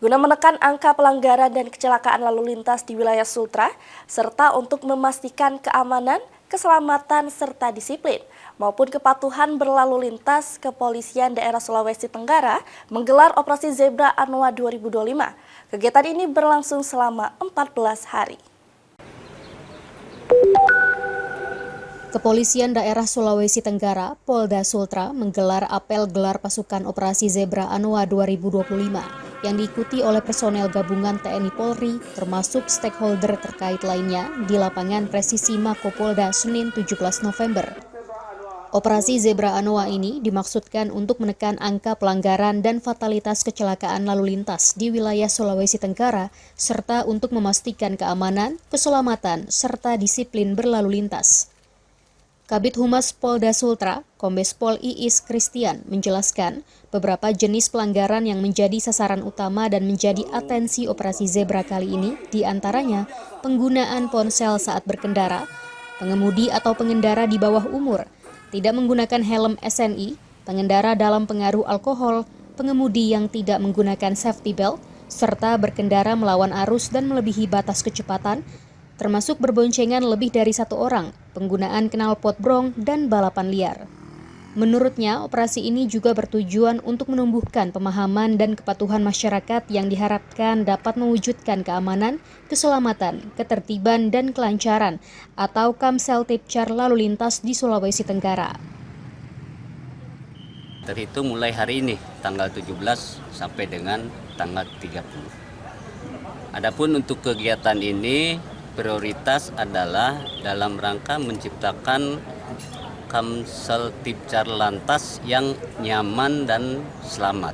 guna menekan angka pelanggaran dan kecelakaan lalu lintas di wilayah Sultra, serta untuk memastikan keamanan, keselamatan, serta disiplin, maupun kepatuhan berlalu lintas. Kepolisian Daerah Sulawesi Tenggara menggelar Operasi Zebra Anoa 2025. Kegiatan ini berlangsung selama 14 hari. Kepolisian Daerah Sulawesi Tenggara, Polda Sultra, menggelar apel gelar pasukan Operasi Zebra Anoa 2025 yang diikuti oleh personel gabungan TNI Polri, termasuk stakeholder terkait lainnya di lapangan Presisi Mako Polda Senin 17 November. Operasi Zebra Anoa ini dimaksudkan untuk menekan angka pelanggaran dan fatalitas kecelakaan lalu lintas di wilayah Sulawesi Tenggara, serta untuk memastikan keamanan, keselamatan, serta disiplin berlalu lintas. Kabid Humas Polda Sultra, Kombes Pol Iis Christian, menjelaskan beberapa jenis pelanggaran yang menjadi sasaran utama dan menjadi atensi Operasi Zebra kali ini, diantaranya penggunaan ponsel saat berkendara, pengemudi atau pengendara di bawah umur, tidak menggunakan helm SNI, pengendara dalam pengaruh alkohol, pengemudi yang tidak menggunakan safety belt, serta berkendara melawan arus dan melebihi batas kecepatan, termasuk berboncengan lebih dari satu orang, penggunaan knalpot brong, dan balapan liar. Menurutnya, operasi ini juga bertujuan untuk menumbuhkan pemahaman dan kepatuhan masyarakat yang diharapkan dapat mewujudkan keamanan, keselamatan, ketertiban, dan kelancaran atau Kamseltipcar lalu lintas di Sulawesi Tenggara. Terhitung mulai hari ini, tanggal 17 sampai dengan tanggal 30. Adapun untuk kegiatan ini, prioritas adalah dalam rangka menciptakan Kamseltipcar lantas yang nyaman dan selamat.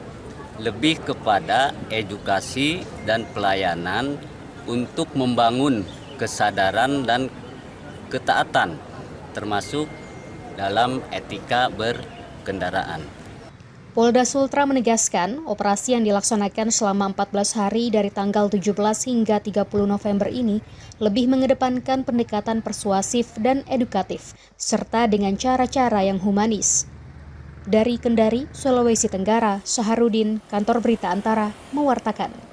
Lebih kepada edukasi dan pelayanan untuk membangun kesadaran dan ketaatan, termasuk dalam etika berkendaraan. Polda Sultra menegaskan operasi yang dilaksanakan selama 14 hari dari tanggal 17 hingga 30 November ini lebih mengedepankan pendekatan persuasif dan edukatif, serta dengan cara-cara yang humanis. Dari Kendari, Sulawesi Tenggara, Saharudin, Kantor Berita Antara, mewartakan.